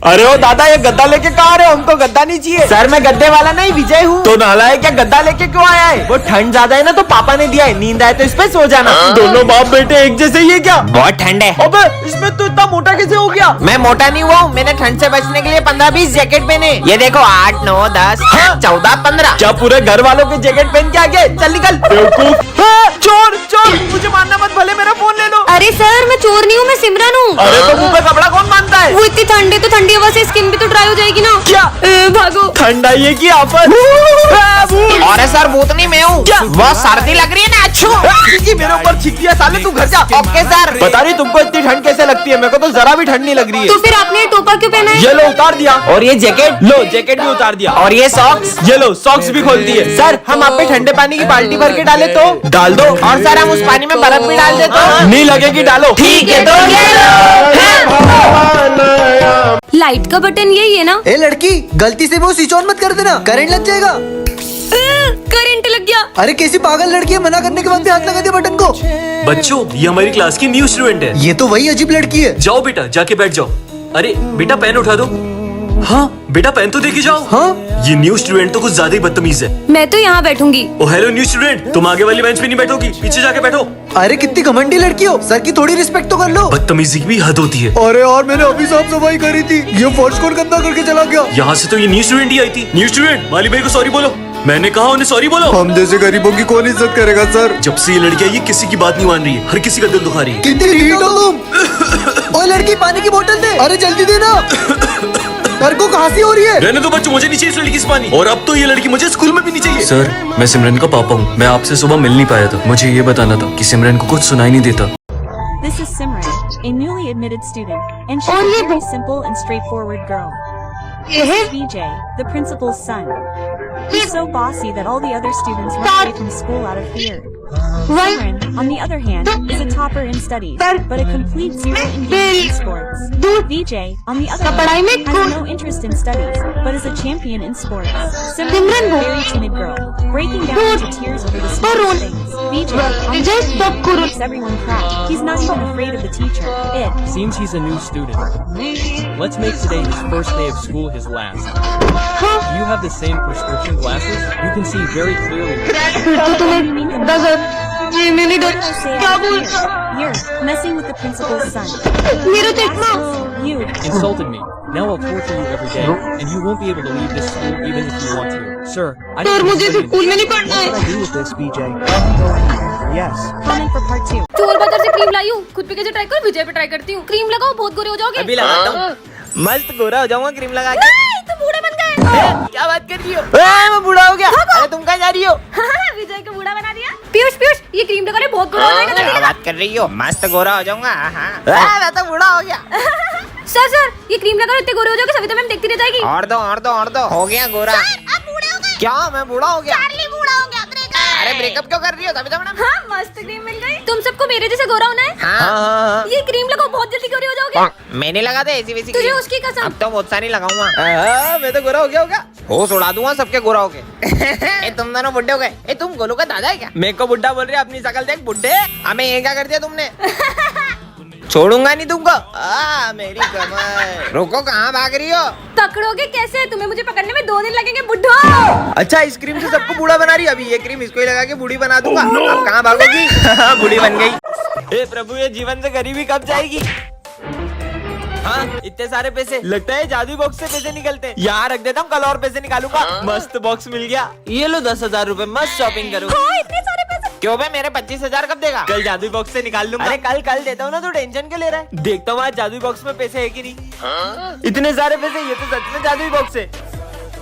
अरे ओ दादा, ये गद्दा लेके कहाँ आ रहे हो? हमको गद्दा नहीं चाहिए। सर मैं गद्दे वाला नहीं, विजय हूँ। तो नालायक, क्या गद्दा लेके क्यों आया है? वो ठंड ज्यादा है ना, तो पापा ने दिया है। नींद आए तो इस पे सो जाना। दोनों बाप बेटे एक जैसे ही है क्या? बहुत ठंड है। अबे इसमें तो इतना मोटा कैसे हो गया? मैं मोटा नहीं हुआ हूँ, मैंने ठंड से बचने के लिए 15-20 जैकेट पहने। ये देखो 8, 9, 10, 14, 15। क्या पूरे घर वालों के जैकेट पहन के आ गए? चल निकल बेवकूफ। चोर चोर, मुझे मारना मत, भले मेरा फोन ले लो। अरे सर मैं चोर नहीं हूँ, मैं सिमरन हूँ। अरे तो मुंह पे कपड़ा कौन बांधता है? वो इतनी ठंड है तो ठंडी हवा से स्किन भी तो ड्राई हो जाएगी ना। क्या? भागो। ठंड आई है की आफत? अरे सर भूत नहीं मैं हूँ। क्या? बहुत सर्दी लग रही है ना। अच्छो मेरे ऊपर छिक दिया साले, तू घर जा। Okay sir. बता रही तुमको इतनी ठंड कैसे लगती है? मेरे को तो जरा भी ठंड नहीं लग रही तो है। फिर आपने ये टोपा क्यों पहना है? ये लो उतार दिया। और ये जैकेट, लो जैकेट भी उतार दिया। और ये सॉक्स। ये लो सॉक्स भी खोल दिए। सर हम आप पे ठंडे पानी की बाल्टी भर के डाले तो? डाल दो। और सर हम उस पानी में बर्फ भी डाल दे तो? नहीं लगेगी, डालो। ठीक है तो ये लो। लाइट का बटन यही है ना? ए लड़की, गलती से वो स्विच ऑन मत कर देना, करंट लग जाएगा। करंट लग गया। अरे कैसी पागल लड़की है, मना करने के बाद भी हाथ लगा दिया बटन को। बच्चों, ये हमारी क्लास की न्यू स्टूडेंट है। ये तो वही अजीब लड़की है। जाओ बेटा, जाके बैठ जाओ। अरे बेटा पेन उठा दो। हाँ बेटा पेन तो देके जाओ। हाँ? ये न्यू स्टूडेंट तो कुछ ज्यादा ही बदतमीज है। मैं तो यहाँ बैठूंगी। ओ हेलो न्यू स्टूडेंट, तुम आगे वाली बेंच पे नहीं बैठोगी, पीछे जाके बैठो। अरे कितनी घमंडी लड़की हो, सर की थोड़ी रिस्पेक्ट तो कर लो। बदतमीजी की भी हद होती है। अरे और मैंने अभी साफ सफाई करी थी, ये फर्श कौन गंदा करके चला गया। यहाँ से तो ये न्यू स्टूडेंट ही आई थी। न्यू स्टूडेंट, माली भाई को सॉरी बोलो। मैंने कहा उन्हें सॉरी बोलो। हम जैसे गरीबों की कौन इज्जत करेगा सर। जब से ये लड़की आई है किसी की बात नहीं मान रही है, हर किसी का दिल दुखा रही है। कितनी ढीठ हो तुम। ओए लड़की, पानी की बोतल दे। अरे जल्दी देना, सर को खांसी हो रही है। रहने दो बच्चों, मुझे नहीं चाहिए इस लड़की से पानी। और अब तो ये लड़की मुझे स्कूल में भी नहीं चाहिए। सर मैं सिमरन का पापा हूँ, मैं आपसे सुबह मिल नहीं पाया था। मुझे ये बताना था कि सिमरन को कुछ सुनाई नहीं देता। This is Simran, a newly admitted student, and she's a very simple and straightforward girl. This is BJ, the principal's son. He's so bossy that all the other students run away from school out of fear. Simran, on the other hand, is a topper in studies, but a complete zero in games and sports. VJ, on the other hand, has no interest in studies, but is a champion in sports. Simran is a very timid girl, breaking down into tears over the smallest things. VJ, on the other hand, makes everyone cry. He's not even afraid of the teacher. Seems he's a new student. Let's make today his first day of school his last. Do you have the same prescription glasses? You can see very clearly. You're messing with the principal's son. You. Insulted me. Now I'll torture you every day, and you won't be able to leave this school even if you want to. Sir, I don't मुझे school में नहीं पढ़ना है. What should I do with this, BJ? Yes. Comment for part 2. चोर बाजार से cream लाई हूँ, खुद पे कैसे ट्राई कर, विजय पे ट्राई करती हूँ। क्रीम लगाओ, बहुत गोरे हो जाओगे। अभी लगाता हूँ। मस्त गोरा हो जाऊंगा क्रीम लगा के। नहीं, तुम बूढ़े बन गए। क्या बात कर रही हो? मैं बूढ़ा हो गया। अरे तुम कहाँ जा रही हो? विजय को बूढ़ा बना दिया। पीयूष पीयूष, ये क्रीम लगा ले, बहुत गोरा हो जाएगा। क्या बात कर रही हो? मस्त गोरा हो जाऊंगा। मैं तो बूढ़ा हो गया। सर सर, ये क्रीम लगा, इतने गोरे हो जाओगे, सविता मैम देखती रह जाएगी। और दो हो गया गोरा। आप बूढ़े हो गए। क्या मैं बूढ़ा हो गया? चार्ली बूढ़ा हो गया। अरे ब्रेकअप क्यों कर रही हो सविता मैडम? हाँ, मस्त क्रीम मिल गई। तुम सबको मेरे जैसे गोरा होना है। हाँ। ये क्रीम लगाओ, बहुत जल्दी गोरे हो जाओगे। मैंने लगा दे ऐसी वैसी तुझे क्रीम। उसकी कसम। अब तो बहुत सारी लगाऊंगा। मैं तो गोरा हो गया होगा। होश उड़ा दूंगा सबके गोरा हो गए। तुम दोनों बुड्ढे हो गए। तुम गोलू का दादा है क्या? मेरे को बुड्ढा बोल रही है, अपनी शकल देख बुड्ढे। हमें ये क्या कर दिया तुमने? छोड़ूंगा नहीं तुमको। मेरी कमर। रुको, कहाँ भाग रही हो? पकड़ोगे कैसे? तुम्हें मुझे पकड़ने में 2 दिन लगेंगे बुड्ढो। अच्छा, इस क्रीम से सबको बूढ़ा बना रही है। अभी ये क्रीम इसको ही लगा के बूढ़ी बना दूंगा। अब कहाँ भागोगी? बूढ़ी बन गई। हे प्रभु, ये जीवन से गरीबी कब जाएगी? हाँ, इतने सारे पैसे। लगता है जादू बॉक्स से पैसे निकलते हैं। यहाँ रख देता हूँ, कल और पैसे निकालूंगा। मस्त बॉक्स मिल गया। ये लो 10,000 रूपए, मस्त शॉपिंग करो। इतने सारे पैसे क्यों बे, मेरे 25,000 कब देगा? कल जादू बॉक्स से निकाल लूंगा। अरे कल देता हूँ ना, तू टेंशन क्यों ले रहा है? देखता हूँ आज जादू बॉक्स में पैसे है कि नहीं। इतने सारे पैसे, ये तो सच में जादू बॉक्स है।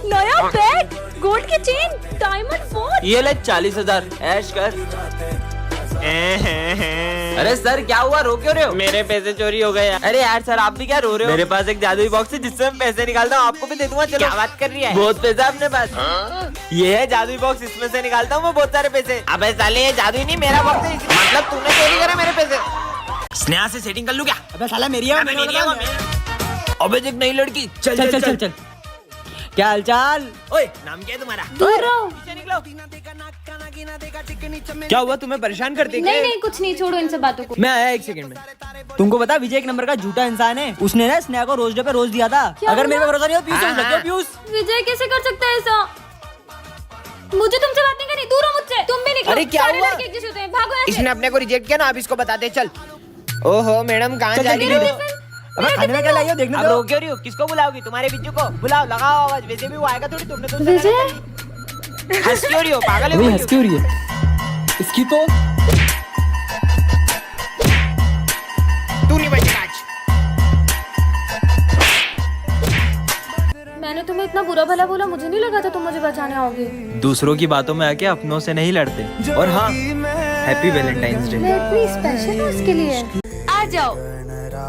नया बैग, गोल्ड की चेन, डायमंड फोन। ये ले 40,000, ऐश कर। अरे सर क्या हुआ, रो क्यों रहे हो? मेरे पैसे चोरी हो गए। अरे यार सर, आप भी क्या रो रहे हो? मेरे पास एक जादुई बॉक्स है जिससे मैं पैसे निकालता हूँ, आपको भी दे दूंगा। चलो। क्या बात कर रही है? बहुत पैसा अपने पास। ये है जादुई बॉक्स, इसमें से निकालता हूँ मैं बहुत सारे पैसे। अबे साले, ये जादुई नहीं, मेरा बॉक्स है। मतलब तूने चोरी करा मेरे पैसे? स्नेहा से सेटिंग कर लूं क्या? अबे साला मेरी है। अबे देख नई लड़की। चल। क्या हालचाल? ओए, नाम क्या है तुम्हारा? दूर रहो। पीछे निकलो। क्या हुआ, तुम्हें परेशान करते नहीं नहीं कुछ नहीं, छोड़ो इन सब बातों को। मैं आया 1 सेकंड में। तुमको पता विजय एक नंबर का झूठा इंसान है। उसने ना स्नेहा को रोज डे पे रोज दिया था। अगर मेरे पे भरोसा नहीं हो पीयूष समझ सकते हो, पीयूष। विजय कैसे कर सकता है ऐसा? मुझे तुमसे बात नहीं करनी, दूर हो मुझसे। तुम भी निकलो। अरे क्या सारे हुआ? लड़के एक जैसे होते हैं, भागो यहाँ से। इसने अपने को रिजेक्ट किया ना, अब इसको बताते चल। ओहो मैडम कहाँ जा रही मेरा हो? टिफिन, अबे खाने में क्या लाई हो देखने अब दो। रो क्यों रही हो? किसको बुलाओगी? तुम्हारे बिज्जू को बुलाओ, लगाओ आवाज। वैसे भी वो आएगा थोड़ी, तुमने तो विजय हंस क्यों रही हो? पागल है वही वो? हंस क्यों रही है? इसकी तो तू नहीं बचेगा आज। मैंने तुम्हें इतना बुरा भला बोला, मुझे नहीं लगा था तुम मुझे बचाने आओगे। दूसरों की बातों में आके अपनों से नहीं लड़ते। और हाँ, हैप्पी वैलेंटाइंस डे। मैं इतनी स्पेशल हूँ उसके लिए। आ जाओ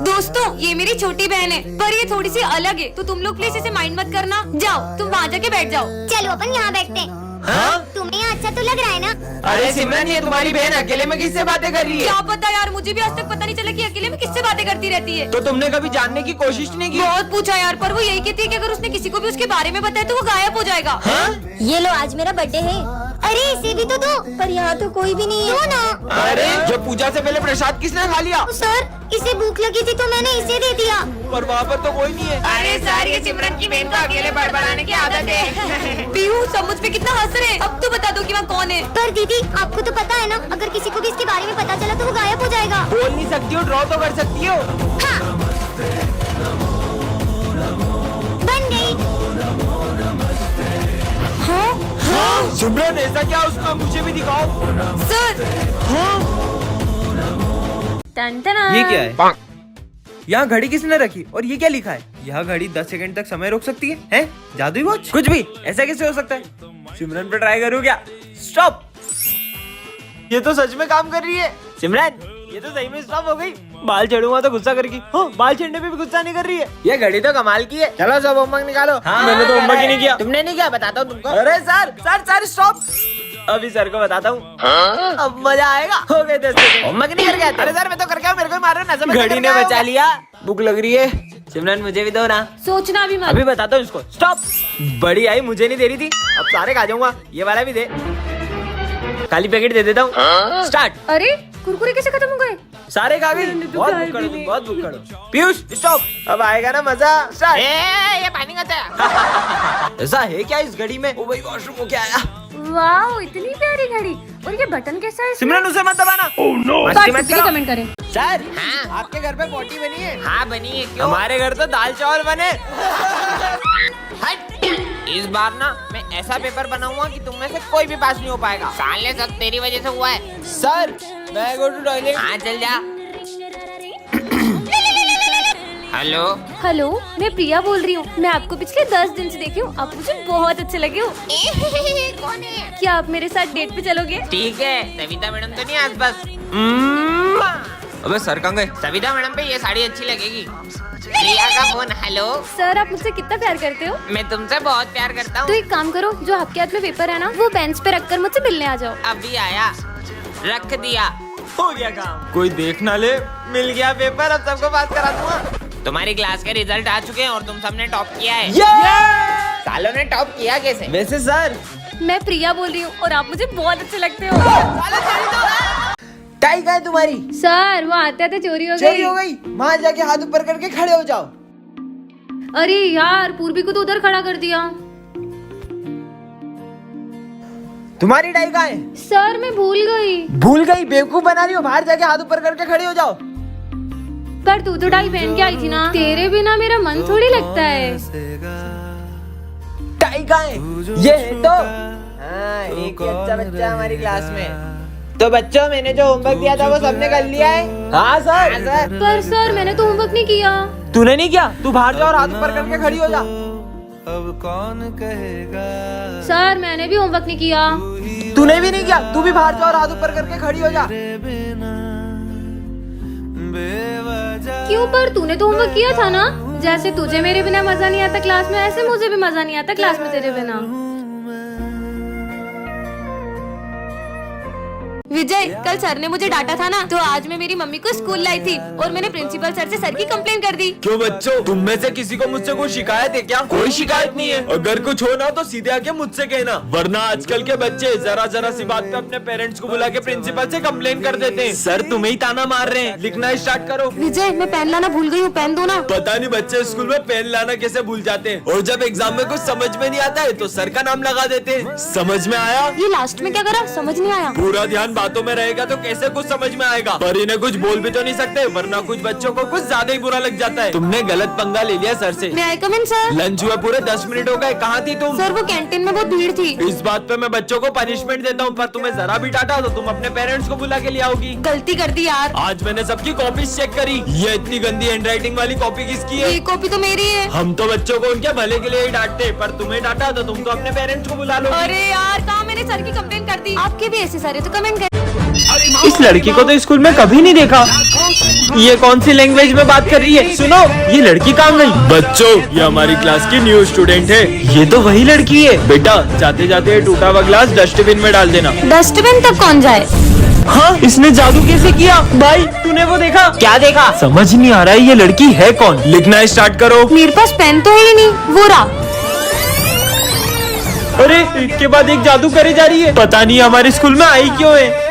दोस्तों, ये मेरी छोटी बहन है पर ये थोड़ी सी अलग है, तो तुम लोग प्लीज इसे माइंड मत करना। जाओ तुम वहाँ जाके बैठ जाओ। चलो अपन यहाँ बैठते हैं। हाँ? तुम्हें यहाँ अच्छा तो लग रहा है ना? अरे सिमरन, ये तुम्हारी बहन अकेले में किससे बातें कर रही है? क्या पता यार, मुझे भी आज तक पता नहीं चला कि अकेले में किससे बातें करती रहती है। तो तुमने कभी जानने की कोशिश नहीं की? बहुत पूछा यार, पर वो यही कहती है कि अगर उसने किसी को भी उसके बारे में बताया तो वो गायब हो जाएगा। ये लो आज मेरा बर्थडे है। अरे इसे भी तो दो। पर यहाँ तो कोई भी नहीं है। दो ना। अरे जो पूजा से पहले प्रसाद किसने खा लिया? सर इसे भूख लगी थी तो मैंने इसे दे दिया। पर वहाँ पर तो कोई नहीं है। अरे सर, ये सिमरन की बहन को अकेले बड़बड़ाने की आदत है। पीहू सब मुझ पे कितना हंस रहे हैं। अब तो बता दो कि वहाँ कौन है। पर दीदी आपको तो पता है ना, अगर किसी को भी इसके बारे में पता चला तो वो गायब हो जाएगा। बोल नहीं सकती हो, ड्रॉ तो कर सकती हो। हाँ। बन गई। सिमरन ऐसा क्या उसका, मुझे भी दिखाओ। सर ये क्या है? यहाँ घड़ी किसने रखी और ये क्या लिखा है? यह घड़ी 10 सेकंड तक समय रोक सकती है? हैं? जादुई वॉच? कुछ भी, ऐसा कैसे हो सकता है? सिमरन पे ट्राई करूँ क्या? स्टॉप! ये तो सच में काम कर रही है। सिमरन, ये तो सही में स्टॉप हो गई। बाल चढ़ूंगा तो गुस्सा करेगी। हाँ, बाल छेड़ने पे भी गुस्सा नहीं कर रही है। ये घड़ी तो कमाल की है। चलो सब होमवर्क निकालो। हाँ, मैंने तो होमवर्क ही नहीं किया। तुमने नहीं किया? बताता हूँ तुमको। अरे सर स्टॉप! अभी सर को बताता हूँ। अब मजा आएगा। हो गए 10 सेकंड। होमवर्क नहीं कर गया? अरे सर मैं तो करके आऊँ, मेरे को मार रहे हो। घड़ी ने बचा लिया। भूख लग रही है। सिमरन मुझे भी दो ना। सोचना भी मत। अभी बताता हूँ इसको। स्टॉप! बड़ी आई, मुझे नहीं दे रही थी, अब सारे खा जाऊंगा। ये वाला भी दे। खाली पैकेट दे देता हूँ। स्टार्ट। अरे कुरकुरे कैसे खत्म हो गए? सारे खा गई। बहुत भूख तुम, बहुत भूख। पीयूष स्टॉप! अब आएगा ना मजा। स्टार्ट। ये पानी का ऐसा है क्या इस घड़ी में? ओ भाई वॉशरूम हो क्या आया? वाओ, इतनी प्यारी घड़ी। और ये बटन कैसा है? सिमरन उसे मत दबाना। मस्ती मत करो। कमेंट करें। सर आपके घर पे पोटी बनी है? हाँ बनी है। क्यों? हमारे घर तो दाल चावल बने। इस बार ना मैं ऐसा पेपर बनाऊंगा कि तुम में से कोई भी पास नहीं हो पाएगा। साले सब तेरी वजह से हुआ है। सर मैं गो टू टॉयलेट। हाँ चल जा। हेलो, मैं प्रिया बोल रही हूँ। मैं आपको पिछले 10 दिन से देखी हूँ। आप मुझे बहुत अच्छे लगे हो। कौन है? क्या आप मेरे साथ डेट पे चलोगे? ठीक है। सविता मैडम तो नहीं आसपास? अबे सर कहाँ गए? सविता मैडम पे ये साड़ी अच्छी लगेगी। प्रिया का फोन। हेलो सर, आप मुझसे कितना प्यार करते हो? मैं तुमसे बहुत प्यार करता तो हूँ। एक काम करो, जो आपके हाथ में पेपर है ना, वो बेंच पे रखकर मुझसे मिलने आ जाओ। अभी आया, रख दिया, हो गया काम। कोई देख ना ले, मिल गया पेपर। अब सबको पास करा दूंगा। तुम्हारी क्लास के रिजल्ट आ चुके हैं और तुम सबने टॉप किया है। सालों ने टॉप किया कैसे? वैसे सर मैं प्रिया बोल रही हूँ और आप मुझे बहुत अच्छे लगते हो। टाई कहाँ है तुम्हारी? सर वो आते आते चोरी हो चोरी हो गई। वहाँ जाके हाथ ऊपर करके खड़े हो जाओ। अरे यार, पूर्वी को तो उधर खड़ा कर दिया। तुम्हारी टाई कहाँ है? सर मैं भूल गई। भूल गई? बेवकूफ बना रही हो। बाहर जाके हाथ ऊपर करके खड़े हो जाओ। पर तू तो टाई पहन के आई थी ना। तेरे बिना मेरा मन थोड़ी लगता है। टाई कहाँ है? ये है तो। हाँ, एक ही अच्छा बच्चा हमारी क्लास में। तो बच्चों, मैंने जो होमवर्क दिया था वो सबने कर लिया है? हाँ सर। पर सर मैंने तो होमवर्क नहीं किया। तूने नहीं किया? तू बाहर जा और हाथ ऊपर करके खड़ी हो जा। सर मैंने भी होमवर्क नहीं किया। तूने भी नहीं किया? तू भी बाहर जा और हाथ ऊपर करके खड़ी हो जा। क्यों? पर तूने तो होमवर्क किया था ना। जैसे तुझे मेरे बिना मजा नहीं आता क्लास में, ऐसे मुझे भी मजा नहीं आता क्लास में तेरे बिना। विजय, कल सर ने मुझे डांटा था ना, तो आज मैं मेरी मम्मी को स्कूल लाई थी और मैंने प्रिंसिपल सर से सर की कंप्लेन कर दी। क्यों बच्चों, तुम में से किसी को मुझसे कोई शिकायत है क्या? कोई शिकायत नहीं है। अगर कुछ हो ना तो सीधे आके मुझसे कहना, वरना आजकल के बच्चे जरा सी बात पे अपने पेरेंट्स को बुला के प्रिंसिपल से कंप्लेन कर देते हैं। सर तुम्हें ही ताना मार रहे हैं, लिखना स्टार्ट करो। विजय, मैं पेन लाना भूल गई हूँ, पेन दो ना। पता नहीं बच्चे स्कूल में पेन लाना कैसे भूल जाते हैं, और जब एग्जाम में कुछ समझ में नहीं आता है तो सर का नाम लगा देते हैं। समझ में आया? ये लास्ट में क्या करा, समझ नहीं आया। पूरा ध्यान बातों में रहेगा तो कैसे कुछ समझ में आएगा, पर इन्हें कुछ बोल भी तो नहीं सकते, वरना कुछ बच्चों को कुछ ज्यादा ही बुरा लग जाता है। तुमने गलत पंगा ले लिया सर से। मैं आई कम इन सर? लंच हुए पूरे 10 मिनट हो गए, कहाँ थी तुम? सर वो कैंटीन में बहुत भीड़ थी। इस बात पे मैं बच्चों को पनिशमेंट देता हूँ, पर तुम्हें जरा भी डांटा तो तुम अपने पेरेंट्स को बुला के ले आओगी। गलती कर दी यार। आज मैंने सबकी कॉपी चेक करी, ये इतनी गंदी हैंडराइटिंग वाली कॉपी किसकी है? ये कॉपी तो मेरी है। हम तो बच्चों को उनके भले के लिए ही डांटते, पर तुम्हें डांटा तो तुम तो अपने पेरेंट्स को बुला लो। अरे यार, कहाँ मैंने सर की कंप्लेन कर दी। आपके भी ऐसे सारे तो कमेंट कर। इस लड़की को तो स्कूल में कभी नहीं देखा। ये कौन सी लैंग्वेज में बात कर रही है? सुनो, ये लड़की कहाँ गई? बच्चों, ये हमारी क्लास की न्यू स्टूडेंट है। ये तो वही लड़की है। बेटा, जाते जाते टूटा हुआ ग्लास डस्टबिन में डाल देना। डस्टबिन तक कौन जाए? हाँ, इसने जादू कैसे किया? भाई, तूने वो देखा? क्या देखा? समझ नहीं आ रहा है, ये लड़की है कौन? लिखना स्टार्ट करो। मेरे पास पेन तो है ही नहीं, वो रहा। अरे, एक के बाद एक जादू करे जा रही है। पता नहीं हमारे स्कूल में आई क्यों है।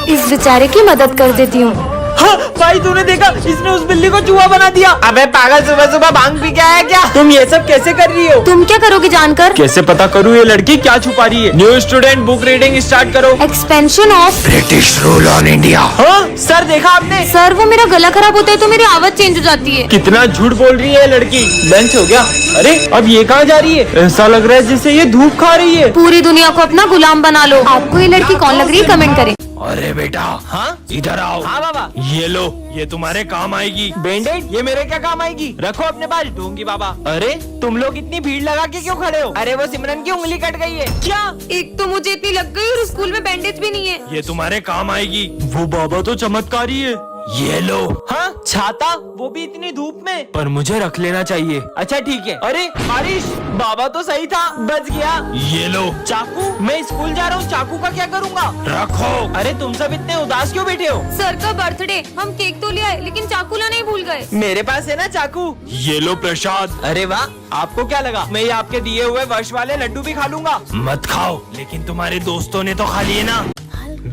इस बेचारे की मदद कर देती हूँ। हाँ, भाई तूने देखा, इसने उस बिल्ली को चूहा बना दिया। अबे पागल, सुबह सुबह भांग पी के आया क्या? तुम ये सब कैसे कर रही हो? तुम क्या करोगे जानकर? कैसे पता करूँ ये लड़की क्या छुपा रही है? New student, book reading start करो। Expansion of British rule on India. हाँ, सर देखा आपने? सर, वो मेरा गला खराब होता है तो मेरी आवाज चेंज हो जाती है। कितना झूठ बोल रही है ये लड़की। लंच हो गया? अरे, अब ये कहाँ जा रही है? ऐसा लग रहा है जैसे ये धूप खा रही है। पूरी दुनिया को अपना गुलाम बना लो। आपको ये लड़की कौन लग रही है, कमेंट करें। अरे बेटा, हाँ, इधर आओ। हाँ बाबा। ये लो, ये तुम्हारे काम आएगी। बैंडेड? ये मेरे क्या काम आएगी? रखो अपने पास, ढूंढूंगी बाबा। अरे, तुम लोग इतनी भीड़ लगा के क्यों खड़े हो? अरे वो सिमरन की उंगली कट गई है। क्या? एक तो मुझे इतनी लग गई और स्कूल में बैंडेज भी नहीं है। ये तुम्हारे काम आएगी। वो बाबा तो चमत्कारी है। ये लो। हाँ, छाता, वो भी इतनी धूप में। पर मुझे रख लेना चाहिए। अच्छा ठीक है। अरे बारिश, बाबा तो सही था, बच गया। ये लो। चाकू? मैं स्कूल जा रहा हूँ, चाकू का क्या करूँगा? रखो। अरे तुम सब इतने उदास क्यों बैठे हो? सर का बर्थडे, हम केक तो ले आए लेकिन चाकू लाना ही भूल गए। मेरे पास है ना चाकू। ये लो प्रसाद। अरे वाह, आपको क्या लगा मैं ये आपके दिए हुए वर्ष वाले लड्डू भी खा लूंगा? मत खाओ, लेकिन तुम्हारे दोस्तों ने तो खा लिए ना।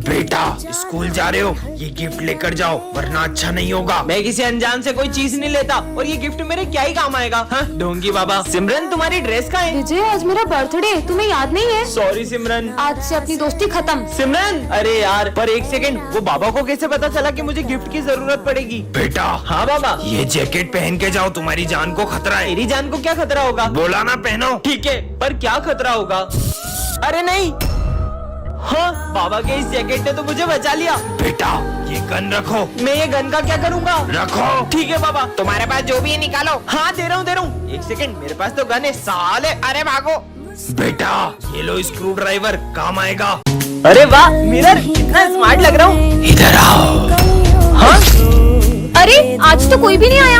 बेटा, स्कूल जा रहे हो, ये गिफ्ट लेकर जाओ, वरना अच्छा नहीं होगा। मैं किसी अनजान से कोई चीज नहीं लेता, और ये गिफ्ट मेरे क्या ही काम आएगा? हाँ, ढोंगी बाबा। सिमरन, तुम्हारी ड्रेस कहाँ है? विजय, आज मेरा बर्थडे, तुम्हें याद नहीं है? सॉरी सिमरन। आज से अपनी दोस्ती खत्म। सिमरन, अरे यार, पर एक सेकंड, वो बाबा को कैसे पता चला कि मुझे गिफ्ट की जरूरत पड़ेगी? बेटा। हाँ बाबा। ये जैकेट पहन के जाओ, तुम्हारी जान को खतरा है। मेरी जान को क्या खतरा होगा? बोला ना पहनो। ठीक है, पर क्या खतरा होगा? अरे नहीं। हाँ, बाबा के इस जैकेट ने तो मुझे बचा लिया। बेटा, ये गन रखो। मैं ये गन का क्या करूँगा? रखो। ठीक है बाबा। तुम्हारे पास जो भी है निकालो। हाँ, दे रहा हूँ। एक सेकंड, मेरे पास तो गन है साले। अरे भागो। बेटा, ये लो स्क्रू ड्राइवर, काम आएगा। अरे वाह, मिरर, कितना स्मार्ट लग रहा हूँ। इधर आओ। हाँ? अरे, आज तो कोई भी नहीं आया।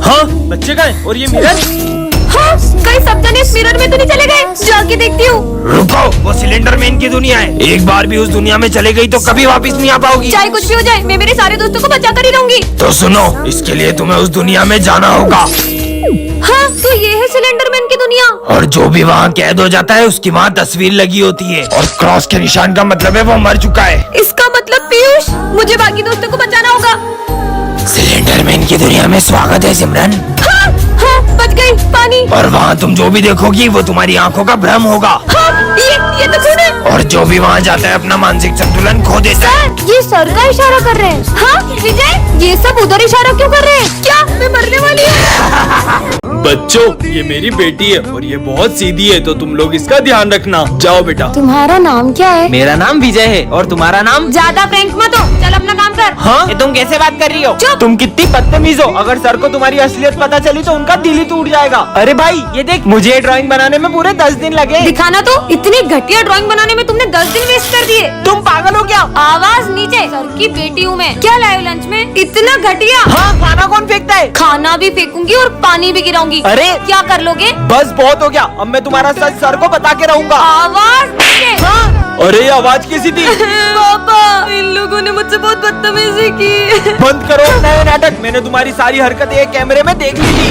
हाँ, बच्चे का है, और ये मिरर? हाँ, कहीं सब जने इस मिरर में तो नहीं चले गए? जाके देखती हूँ। रुको, वो सिलेंडर मैन की दुनिया है। एक बार भी उस दुनिया में चले गई तो कभी वापस नहीं आ पाओगी। चाहे कुछ भी हो जाए, मैं मेरे सारे दोस्तों को बचा कर ही रहूंगी। तो सुनो, इसके लिए तुम्हें उस दुनिया में जाना होगा। हाँ, तो ये है सिलेंडर मैन की दुनिया। और जो भी वहाँ कैद हो जाता है, उसकी वहाँ तस्वीर लगी होती है, और क्रॉस के निशान का मतलब है वो मर चुका है। इसका मतलब पीयूष, मुझे बाकी दोस्तों को बचाना होगा। सिलेंडर मैन की दुनिया में स्वागत है सिमरन। हाँ, हाँ, बच गई। पानी। और वहाँ तुम जो भी देखोगी वो तुम्हारी आंखों का भ्रम होगा। हाँ, ये तो खून है। और जो भी वहाँ जाता है अपना मानसिक संतुलन खो देता है। ये सर का इशारा कर रहे हैं। हाँ विजय, ये सब उधर इशारा क्यों कर रहे हैं? क्या मैं मरने वाली हूँ? बच्चों, ये मेरी बेटी है और ये बहुत सीधी है, तो तुम लोग इसका ध्यान रखना। जाओ बेटा। तुम्हारा नाम क्या है? मेरा नाम विजय है, और तुम्हारा नाम? ज्यादा प्रैंक मत हो, चल अपना काम कर। हाँ, ये तुम कैसे बात कर रही हो? तुम कितनी बदतमीज हो। अगर सर को तुम्हारी असलियत पता चली तो उनका दिल ही टूट जाएगा। अरे भाई, ये देख, मुझे ड्राइंग बनाने में पूरे 10 दिन लगे। दिखाना तो। इतनी घटिया ड्राइंग बनाने में तुमने 10 दिन वेस्ट कर दिए। तुम पागल हो क्या? आवाज नीचे, सर की बेटी हूँ मैं। क्या लाए लंच में? इतना घटिया। हाँ, खाना कौन फेंकता है? खाना भी फेंकूंगी और पानी भी गिराऊंगी। अरे क्या कर लोगे? बस बहुत हो गया, अब मैं तुम्हारा सच सर को बता के रहूंगा। आवाज नीचे। हाँ, अरे ये आवाज कैसी थी? पापा, इन लोगों ने मुझसे बहुत बदतमीजी की। बंद करो नया नाटक। मैंने तुम्हारी सारी हरकतें एक कैमरे में देख ली थी।